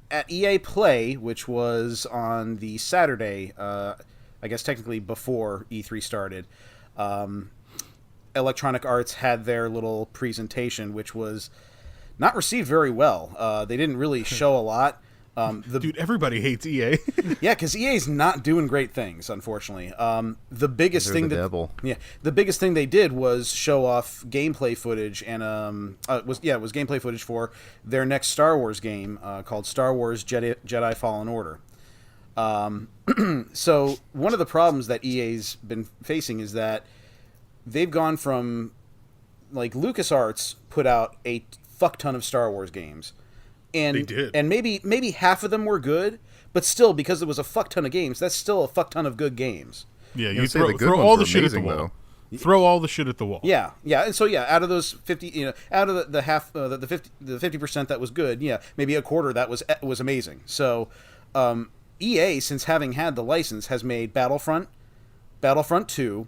At EA Play, which was on the Saturday, I guess technically before E3 started, Electronic Arts had their little presentation, which was not received very well. They didn't really show a lot. Dude, everybody hates EA. Yeah, because EA's not doing great things, unfortunately. The biggest thing the biggest thing they did was show off gameplay footage, and it was gameplay footage for their next Star Wars game called Star Wars Jedi Fallen Order. So one of the problems that EA's been facing is that they've gone from, like, LucasArts put out a fuck ton of Star Wars games. And, they did. And maybe half of them were good, but still, because there was a fuck ton of games, that's still a fuck ton of good games. Yeah, you throw all the shit at the wall. Throw all the shit at the wall. Yeah, and so out of those 50, out of the half, the 50% that was good, maybe a quarter that was amazing. So, EA, since having had the license, has made Battlefront 2,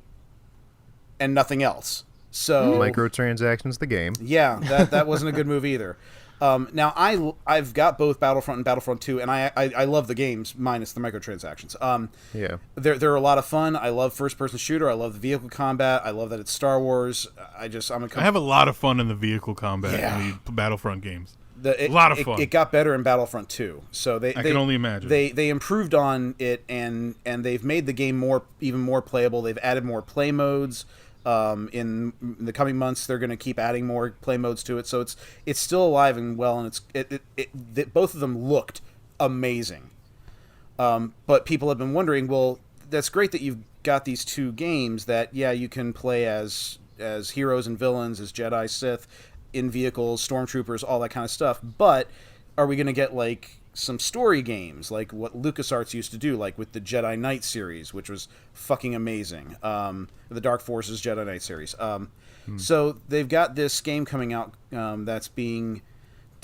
and nothing else. So microtransactions, the game. Yeah, that wasn't a good move either. Now I've got both Battlefront and Battlefront 2, and I love the games minus the microtransactions. They're a lot of fun. I love first-person shooter. I love the vehicle combat. I love that it's Star Wars. I have a lot of fun in the vehicle combat in the Battlefront games. A lot of fun. It got better in Battlefront 2, so I can only imagine. They improved on it, and they've made the game even more playable. They've added more play modes. In the coming months, they're going to keep adding more play modes to it, so it's still alive and well, and both of them looked amazing. But people have been wondering, well, that's great that you've got these two games that you can play as heroes and villains, as Jedi, Sith, in vehicles, stormtroopers, all that kind of stuff. But are we going to get like some story games like what LucasArts used to do, like with the Jedi Knight series, which was fucking amazing, the Dark Forces Jedi Knight series. So they've got this game coming out that's being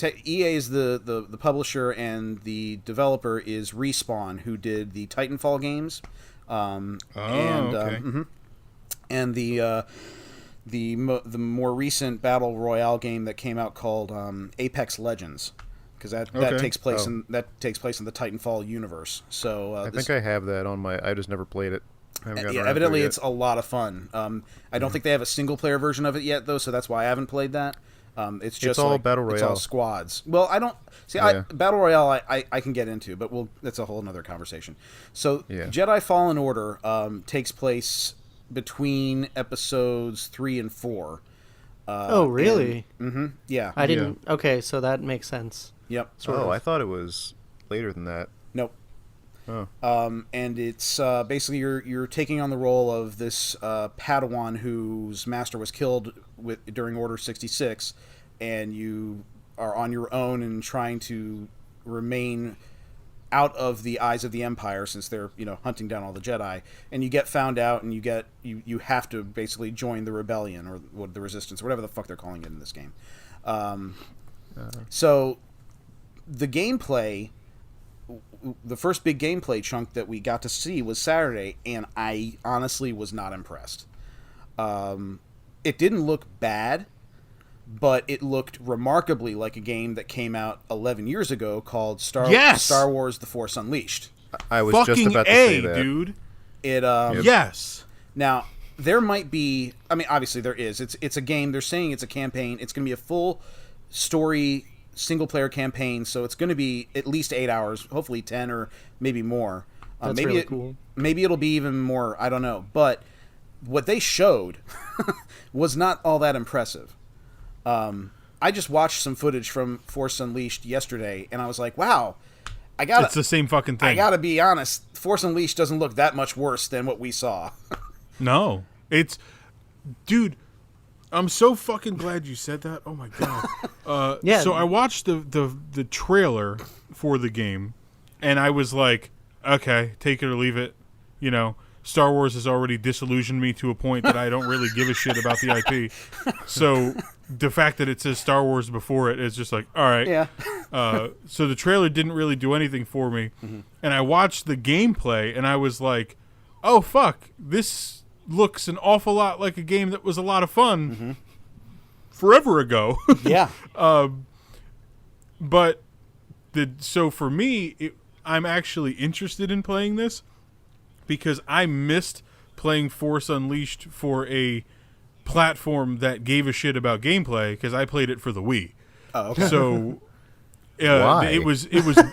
EA is the publisher, and the developer is Respawn, who did the Titanfall games, and the more recent battle royale game that came out called Apex Legends. Because that takes place in the Titanfall universe. So I think I have that on my. I just never played it. Evidently it's a lot of fun. I don't think they have a single player version of it yet, though, so that's why I haven't played that. It's all battle royale. It's all squads. Well, I don't see. Battle royale I can get into, but that's a whole other conversation. So Jedi Fallen Order takes place between episodes 3 and 4. Oh, really? Yeah. I didn't. Yeah. Okay, so that makes sense. Yep. I thought it was later than that. Nope. Oh. And it's basically you're taking on the role of this Padawan whose master was killed during Order 66, and you are on your own and trying to remain out of the eyes of the Empire, since they're hunting down all the Jedi, and you get found out, and you have to basically join the rebellion or the resistance, whatever the fuck they're calling it in this game. So the gameplay, the first big gameplay chunk that we got to see was Saturday, and I honestly was not impressed. It didn't look bad, but it looked remarkably like a game that came out 11 years ago called Star Wars: The Force Unleashed. I was just about to say that, dude. Yes. Now there might be. I mean, obviously there is. It's a game. They're saying it's a campaign. It's going to be a full story single player campaign. So it's going to be at least 8 hours, hopefully 10 or maybe more. That's really cool. Maybe it'll be even more. I don't know. But what they showed was not all that impressive. I just watched some footage from Force Unleashed yesterday, and I was like, wow. It's the same fucking thing. I gotta be honest, Force Unleashed doesn't look that much worse than what we saw. No. Dude, I'm so fucking glad you said that. Oh my god. Yeah. So I watched the trailer for the game, and I was like, okay, take it or leave it. Star Wars has already disillusioned me to a point that I don't really give a shit about the IP. So the fact that it says Star Wars before it is just like, all right. Yeah. So the trailer didn't really do anything for me. Mm-hmm. And I watched the gameplay, and I was like, oh, fuck. This looks an awful lot like a game that was a lot of fun forever ago. Yeah. But so for me, I'm actually interested in playing this because I missed playing Force Unleashed for a platform that gave a shit about gameplay because I played it for the Wii. Oh, okay. So Why? it was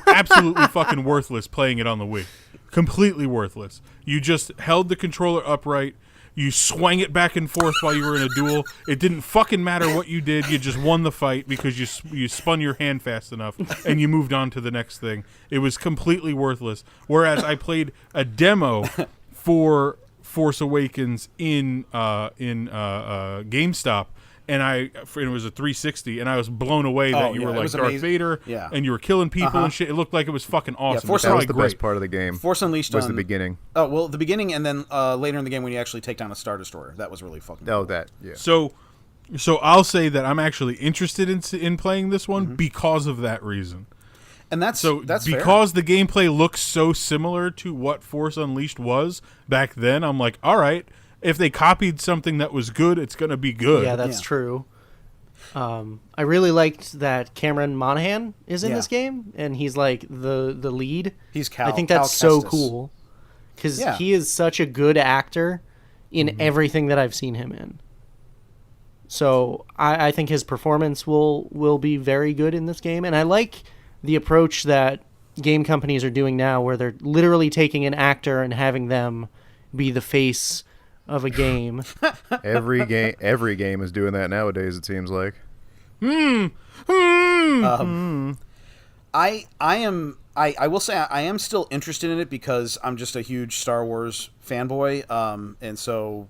absolutely fucking worthless playing it on the Wii. Completely worthless. You just held the controller upright. You swang it back and forth while you were in a duel. It didn't fucking matter what you did. You just won the fight because you spun your hand fast enough and you moved on to the next thing. It was completely worthless. Whereas I played a demo for Force Awakens in GameStop, and it was a 360, and I was blown away that you were like Darth Vader, and you were killing people and shit. It looked like it was fucking awesome. Force that was the great. best part of the game. Force Unleashed was the beginning. Oh well, the beginning, and then later in the game when you actually take down a Star Destroyer, that was really fucking. Oh, cool. that yeah. So I'll say that I'm actually interested in playing this one because of that reason. And that's because fair. the gameplay looks so similar to what Force Unleashed was back then. I'm like, all right, if they copied something that was good, it's gonna be good. Yeah, that's true. I really liked that Cameron Monaghan is in this game, and he's like the lead. He's Cal. I think that's so cool because he is such a good actor in everything that I've seen him in. So I think his performance will be very good in this game, and I like the approach that game companies are doing now, where they're literally taking an actor and having them be the face of a game. Every game is doing that nowadays. It seems like. I will say I am still interested in it because I'm just a huge Star Wars fanboy, and so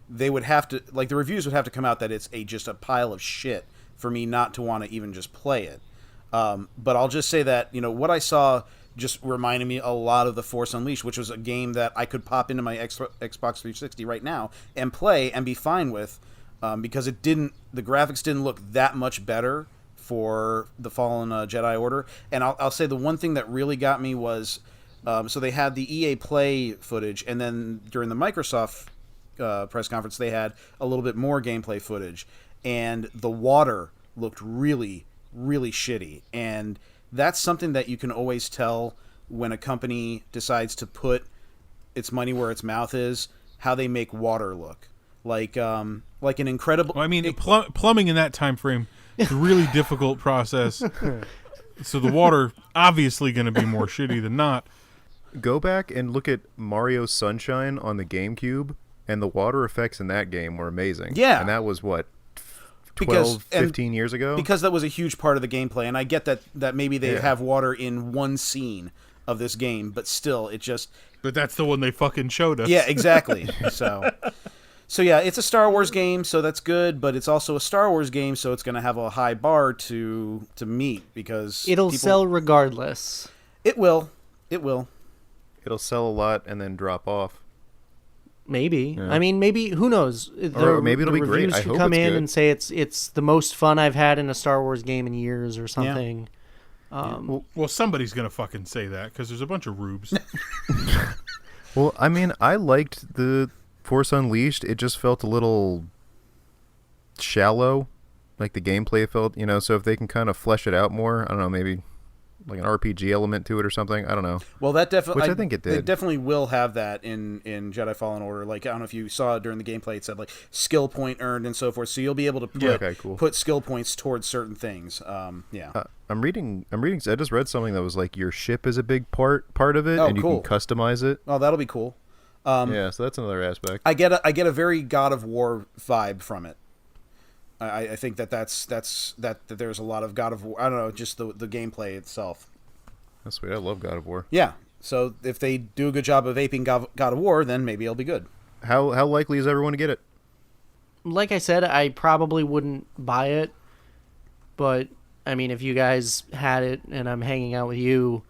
they would have to the reviews would have to come out that it's just a pile of shit for me not to want to even just play it. But I'll just say that what I saw just reminded me a lot of the Force Unleashed, which was a game that I could pop into my Xbox 360 right now and play and be fine with, because the graphics didn't look that much better for the Fallen Jedi Order. And I'll say the one thing that really got me was, so they had the EA Play footage, and then during the Microsoft press conference, they had a little bit more gameplay footage, and the water looked really, really shitty. And that's something that you can always tell when a company decides to put its money where its mouth is, how they make water look. Like an incredible... Well, I mean, plumbing in that time frame is a really difficult process. So the water obviously going to be more shitty than not. Go back and look at Mario Sunshine on the GameCube, and the water effects in that game were amazing. Yeah. And that was, 15 years ago? Because that was a huge part of the gameplay, and I get that maybe they have water in one scene of this game, but still, it just... But that's the one they fucking showed us. Yeah, exactly. So yeah, it's a Star Wars game, so that's good, but it's also a Star Wars game, so it's going to have a high bar to meet, because... It'll sell regardless. It will. It'll sell a lot and then drop off. Maybe. Yeah. I mean, maybe, who knows? Or maybe it'll be great. I could hope come it's in good. and say it's the most fun I've had in a Star Wars game in years or something. Yeah. Well, somebody's going to fucking say that, because there's a bunch of rubes. Well, I mean, I liked the Force Unleashed. It just felt a little shallow. Like the gameplay felt, so if they can kind of flesh it out more, I don't know, maybe like an RPG element to it or something. I don't know. Well, that definitely... Which I think it did. They definitely will have that in Jedi Fallen Order. Like, I don't know if you saw it during the gameplay, it said, skill point earned and so forth. So you'll be able to put skill points towards certain things. I'm reading. I just read something that was like your ship is a big part of it, and you can customize it. Oh, that'll be cool. So that's another aspect. I get a very God of War vibe from it. I think that there's a lot of God of War. I don't know, just the gameplay itself. That's sweet. I love God of War. Yeah. So if they do a good job of aping God of War, then maybe it'll be good. How likely is everyone to get it? Like I said, I probably wouldn't buy it, but I mean, if you guys had it and I'm hanging out with you,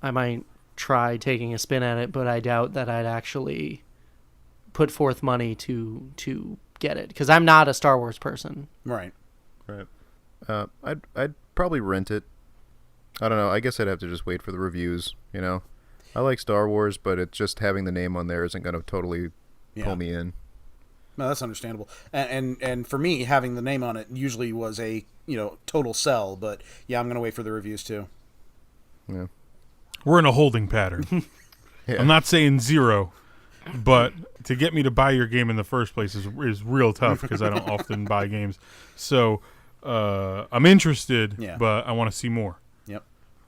I might try taking a spin at it, but I doubt that I'd actually put forth money to get it, because I'm not a Star Wars person. Right. I'd probably rent it. I don't know. I guess I'd have to just wait for the reviews. I like Star Wars, but it's just having the name on there isn't going to totally pull me in. No, that's understandable. And for me, having the name on it usually was a total sell. But yeah, I'm going to wait for the reviews too. Yeah. We're in a holding pattern. Yeah. I'm not saying zero, but to get me to buy your game in the first place is real tough because I don't often buy games. So I'm interested, but I want to see more.